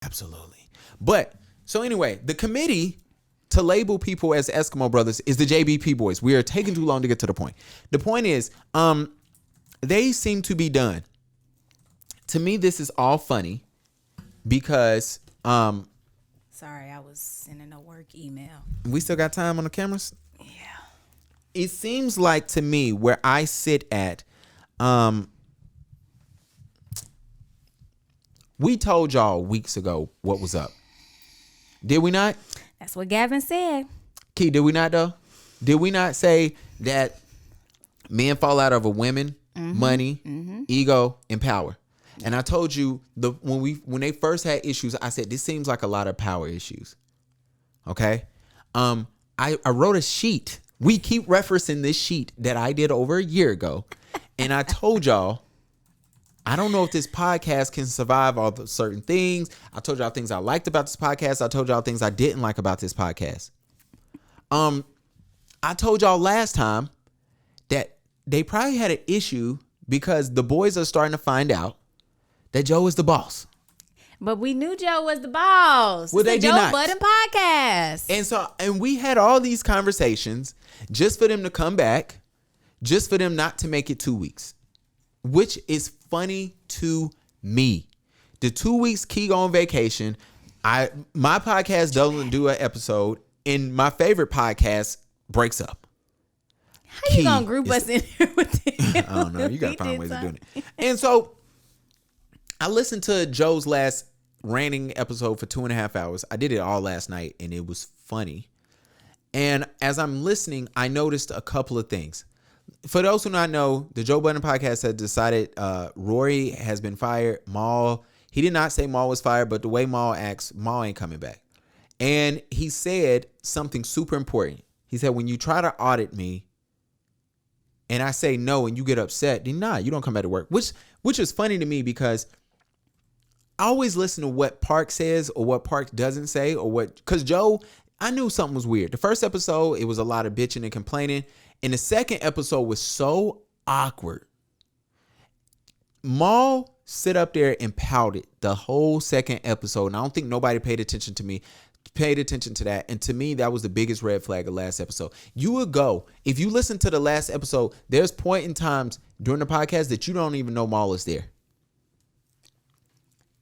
Absolutely. But so anyway, the committee to label people as Eskimo brothers is the JBP boys. We are taking too long to get to the point. The point is, they seem to be done. To me, this is all funny because sorry, I was sending a work email. We still got time on the cameras? Yeah. It seems like to me where I sit at, we told y'all weeks ago what was up. Did we not? That's what Gavin said. Key, did we not though? Did we not say that men fall out over women, money, ego, and power? And I told you when they first had issues, I said this seems like a lot of power issues. Okay? I wrote a sheet. We keep referencing this sheet that I did over a year ago. And I told y'all, I don't know if this podcast can survive all the certain things. I told y'all things I liked about this podcast. I told y'all things I didn't like about this podcast. I told y'all last time that they probably had an issue because the boys are starting to find out that Joe is the boss. But we knew Joe was the boss. Well, they it's did Joe not. Budden Podcast. And we had all these conversations just for them to come back, just for them not to make it 2 weeks, which is funny to me. The 2 weeks Key go on vacation. My podcast doesn't do an episode, and my favorite podcast breaks up. How you gonna group us in here with him? I don't know. You gotta find ways of doing it. And so I listened to Joe's last ranting episode for 2.5 hours. I did it all last night, and it was funny. And as I'm listening, I noticed a couple of things. For those who not know, the Joe Budden Podcast has decided Rory has been fired. Maul, he did not say Maul was fired, but the way Maul acts, Maul ain't coming back. And he said something super important. He said, when you try to audit me and I say no and you get upset, then you don't come back to work. Which is funny to me because I always listen to what Park says or what Park doesn't say because Joe, I knew something was weird. The first episode, it was a lot of bitching and complaining. And the second episode was so awkward. Maul sit up there and pouted the whole second episode. And I don't think nobody paid attention to that. And to me, that was the biggest red flag of last episode. You would go, if you listen to the last episode, there's point in times during the podcast that you don't even know Maul is there.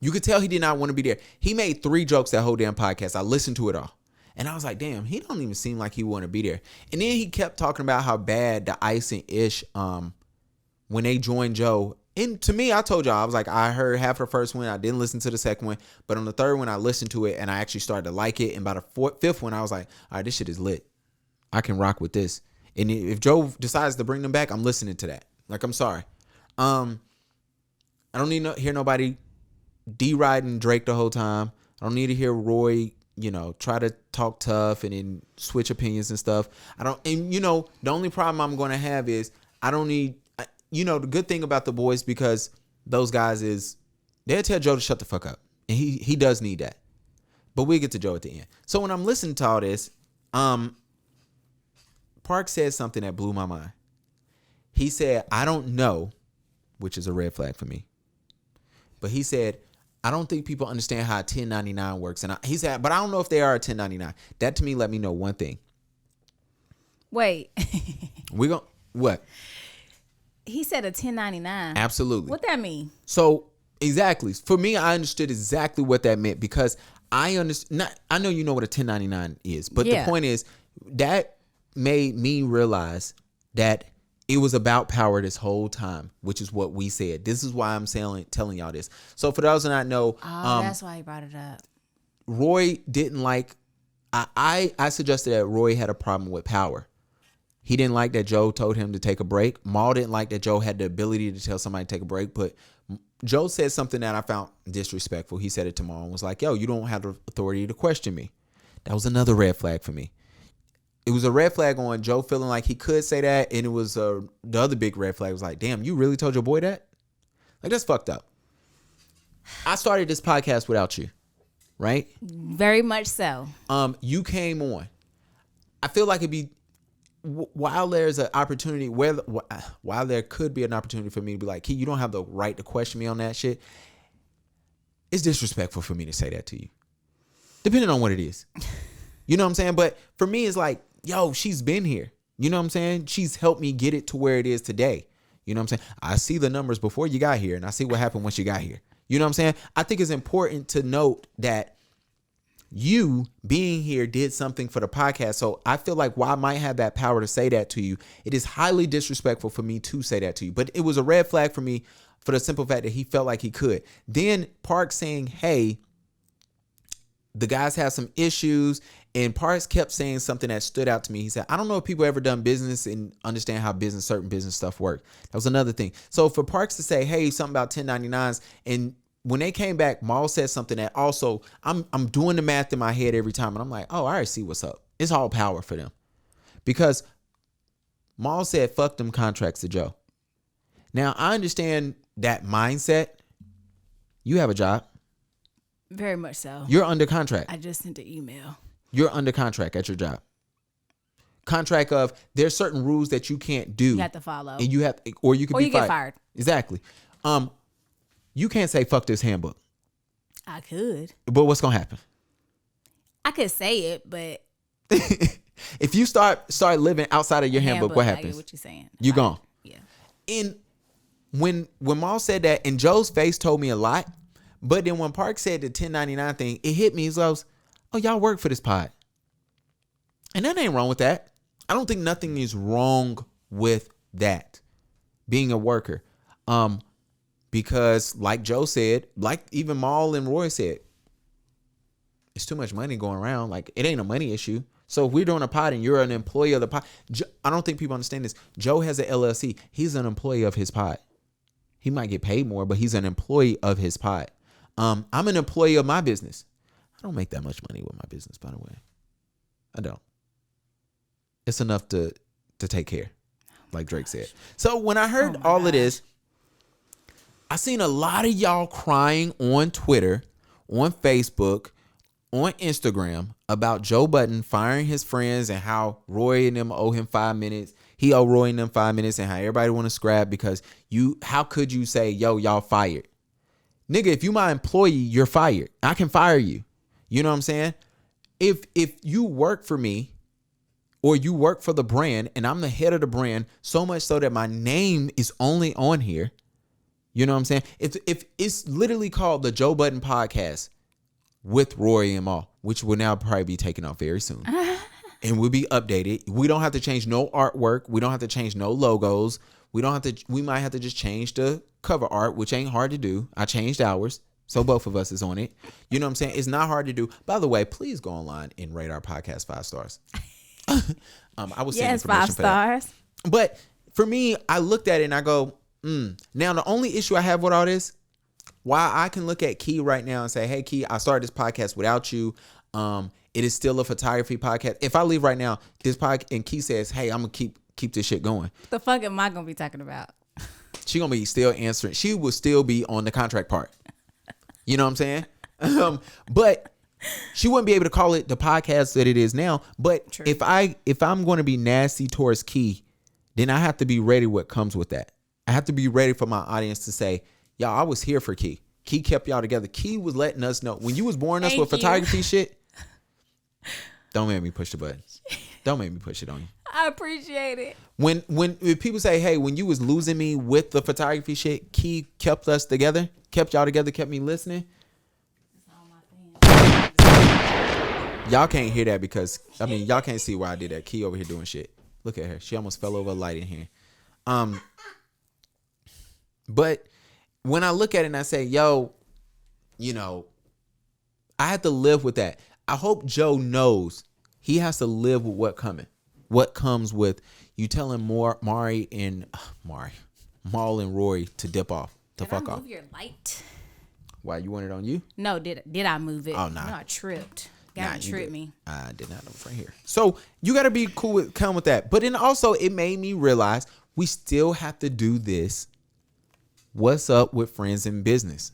You could tell he did not want to be there. He made 3 jokes that whole damn podcast. I listened to it all. And I was like, damn, he don't even seem like he want to be there. And then he kept talking about how bad the Ice and Ish, when they joined Joe. And to me, I told y'all, I was like, I heard half of the first one. I didn't listen to the second one. But on the third one, I listened to it and I actually started to like it. And by the fifth one, I was like, all right, this shit is lit. I can rock with this. And if Joe decides to bring them back, I'm listening to that. Like, I'm sorry. I don't need to hear nobody deriding Drake the whole time. I don't need to hear Roy, try to talk tough and then switch opinions and stuff. The only problem I'm going to have is I don't need, the good thing about the boys, because those guys is they'll tell Joe to shut the fuck up. And he does need that. But we'll get to Joe at the end. So when I'm listening to all this, Park said something that blew my mind. He said, I don't know, which is a red flag for me. But he said, I don't think people understand how a 1099 works. And he said, but I don't know if they are a 1099. That to me let me know one thing. Wait. What? He said a 1099. Absolutely. What that mean? So exactly. For me, I understood exactly what that meant because I know you know what a 1099 is. But the point is that made me realize that it was about power this whole time, which is what we said. This is why I'm telling y'all this. So for those who not know, that's why he brought it up. Roy didn't like. I suggested that Roy had a problem with power. He didn't like that Joe told him to take a break. Maul didn't like that Joe had the ability to tell somebody to take a break. But Joe said something that I found disrespectful. He said it to Maul and was like, yo, you don't have the authority to question me. That was another red flag for me. It was a red flag on Joe feeling like he could say that. And it was the other big red flag was like, damn, you really told your boy that? Like, that's fucked up. I started this podcast without you, right? Very much so. You came on. I feel like it'd be, while there's an opportunity, while there could be an opportunity for me to be like, Key, you don't have the right to question me on that shit. it's disrespectful for me to say that to you. Depending on what it is. You know what I'm saying? But for me, it's like, yo, she's been here. You know what I'm saying? She's helped me get it to where it is today. You know what I'm saying? I see the numbers before you got here, and I see what happened once you got here. You know what I'm saying? I think it's important to note that you being here did something for the podcast. So I feel like while I might have that power to say that to you, it is highly disrespectful for me to say that to you. But it was a red flag for me for the simple fact that he felt like he could. Then Park saying, hey, the guys have some issues. And Parks kept saying something that stood out to me. He said, I don't know if people ever done business and understand how certain business stuff work. That was another thing. So for Parks to say, hey, something about 1099s, and when they came back, Maul said something that also, I'm doing the math in my head every time. And I'm like, oh, I already see what's up. It's all power for them. Because Maul said, fuck them contracts to Joe. Now, I understand that mindset. You have a job. Very much so. You're under contract. I just sent an email. You're under contract at your job. Contract of there's certain rules that you can't do. You have to follow. And you have, or you could be get fired. Exactly. You can't say fuck this handbook. I could. But what's gonna happen? I could say it, but if you start living outside of your handbook, what happens? I get what you're saying. You're gone. Yeah. And when Maul said that, and Joe's face told me a lot, but then when Park said the 1099 thing, it hit me as I was, oh, y'all work for this pod. And that ain't wrong with that. I don't think nothing is wrong with that. Being a worker. Because like Joe said, like even Maul and Roy said, it's too much money going around. Like it ain't a money issue. So if we're doing a pod and you're an employee of the pod, I don't think people understand this. Joe has an LLC. He's an employee of his pod. He might get paid more, but he's an employee of his pod. I'm an employee of my business. I don't make that much money with my business, by the way. I don't. It's enough to take care, like Drake said. So when I heard all of this, I seen a lot of y'all crying on Twitter, on Facebook, on Instagram about Joe Budden firing his friends and how Rory and them owe him 5 minutes. He owe Rory and them 5 minutes and how everybody want to scrap because how could you say, yo, y'all fired? Nigga, if you my employee, you're fired. I can fire you. You know what I'm saying? If you work for me or you work for the brand and I'm the head of the brand, so much so that my name is only on here, you know what I'm saying? If it's literally called the Joe Budden Podcast with Rory and Maul, which will now probably be taken off very soon. And will be updated. We don't have to change no artwork. We don't have to change no logos. We might have to just change the cover art, which ain't hard to do. I changed ours. So both of us is on it. You know what I'm saying? It's not hard to do. By the way, please go online and rate our podcast 5 stars. I was saying 5 stars. But for me, I looked at it and I go, Now, the only issue I have with all this, why I can look at Key right now and say, hey, Key, I started this podcast without you. It is still a photography podcast. If I leave right now, this podcast, and Key says, hey, I'm going to keep this shit going. The fuck am I going to be talking about? She going to be still answering. She will still be on the contract part. You know what I'm saying? But she wouldn't be able to call it the podcast that it is now. But true. if I'm going to be nasty towards Key, then I have to be ready what comes with that. I have to be ready for my audience to say, y'all, I was here for Key. Key kept y'all together. Key was letting us know when you was boring us with photography shit. Don't make me push the button. Don't make me push it on you. I appreciate it. When people say, hey, when you was losing me with the photography shit, Key kept us together, kept y'all together, kept me listening. Y'all can't hear that because, y'all can't see why I did that. Key over here doing shit. Look at her. She almost fell over a light in here. But when I look at it and I say, yo, I have to live with that. I hope Joe knows he has to live with what comes with you telling Maul and Rory to dip off, to fuck off. Did I move your light? Why, you want it on you? No, did I move it? Oh, nah. No, I tripped. Gavin tripped me. I did not know right here. So you got to be cool with that. But then also it made me realize we still have to do this. What's up with friends in business?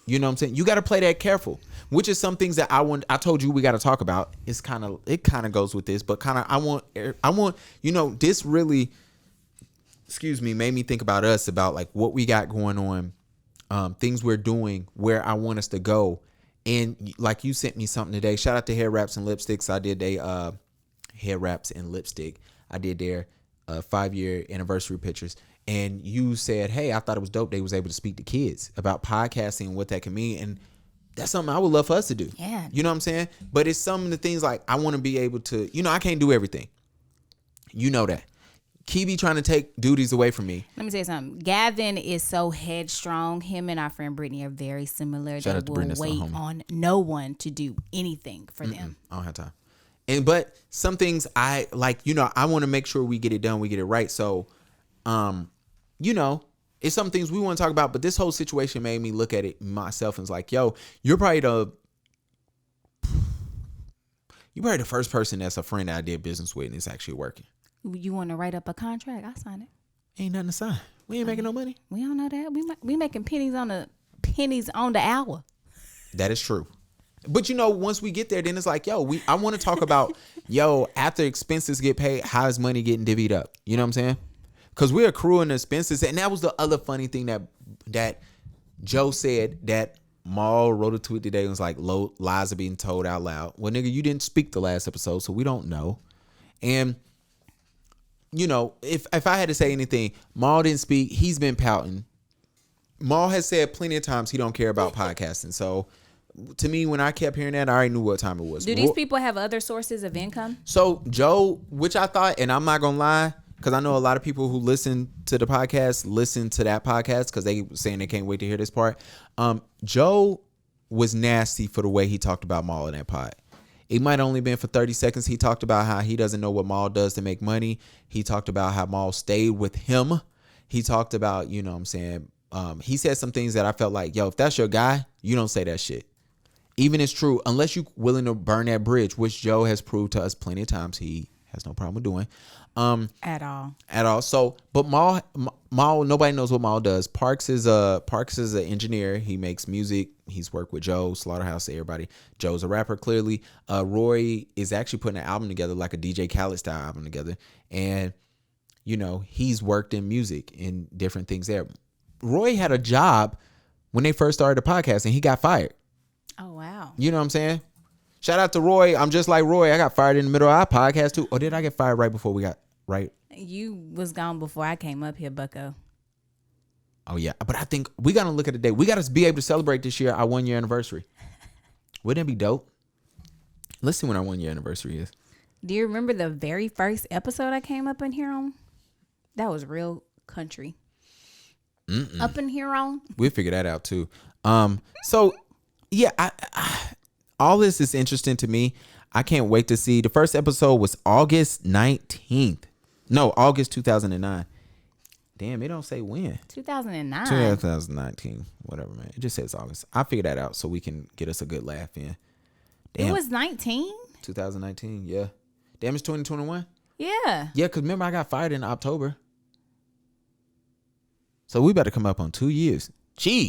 You know what I'm saying? You got to play that careful, which is some things that I told you we got to talk about. It kind of goes with this, but I want, this really, made me think about us, about like what we got going on things we're doing, where I want us to go. And like you sent me something today. Shout out to Hair Wraps and Lipsticks. I did a Hair Wraps and Lipstick. I did their 5-year anniversary pictures. And you said, hey, I thought it was dope they was able to speak to kids about podcasting and what that can mean. And that's something I would love for us to do. Yeah. You know what I'm saying? But it's some of the things like I want to be able to, I can't do everything. You know that. Key be trying to take duties away from me. Let me tell you something. Gavin is so headstrong. Him and our friend Brittany are very similar. Shout out to Brittany, will wait on no one to do anything for them. I don't have time. But some things I like, I want to make sure we get it done, we get it right. So, it's some things we want to talk about, but this whole situation made me look at it myself and was like, yo, you're probably the first person that's a friend that I did business with and it's actually working. You want to write up a contract? I'll sign it. Ain't nothing to sign. We ain't making no money. We don't know that. We making pennies on the hour. That is true. But once we get there, then it's like, I want to talk about, after expenses get paid, how is money getting divvied up? You know what I'm saying? Because we're accruing expenses. And that was the other funny thing that Joe said, that Maul wrote a tweet today and was like, lies are being told out loud. Well, nigga, you didn't speak the last episode, so we don't know. And if I had to say anything, Maul didn't speak. He's been pouting. Maul has said plenty of times he don't care about podcasting. So to me, when I kept hearing that, I already knew what time it was. Do these people have other sources of income? So Joe, which I thought, and I'm not going to lie, because I know a lot of people who listen to the podcast, listen to that podcast because they saying they can't wait to hear this part. Joe was nasty for the way he talked about Maul in that pod. It might only been for 30 seconds. He talked about how he doesn't know what Maul does to make money. He talked about how Maul stayed with him. He talked about, what I'm saying, he said some things that I felt like, if that's your guy, you don't say that shit. Even it's true, unless you're willing to burn that bridge, which Joe has proved to us plenty of times he has no problem with doing. At all. So, but Maul, nobody knows what Maul does. Parks is an engineer. He makes music. He's worked with Joe, Slaughterhouse, everybody. Joe's a rapper, clearly. Rory is actually putting an album together, like a DJ Khaled style album together. And, he's worked in music and different things there. Roy had a job when they first started the podcast and he got fired. Oh, wow. You know what I'm saying? Shout out to Roy. I'm just like Roy. I got fired in the middle of our podcast too. Or did I get fired right before we got right? You was gone before I came up here, bucko. Oh, yeah. But I think we got to look at the day. We got to be able to celebrate this year our 1-year anniversary. Wouldn't it be dope? Let's see when our 1-year anniversary is. Do you remember the very first episode I came up in here on? That was real country. Up in here on? We'll figure that out too. So, yeah, I all this is interesting to me. I can't wait to see. The first episode was August 19th. No, August 2009. Damn, it don't say when. 2009. 2019. Whatever, man. It just says August. I'll figure that out so we can get us a good laugh in. Damn. It was 19? 2019, yeah. Damn, it's 2021? Yeah. Yeah, because remember I got fired in October. So we better come up on 2 years. Jeez.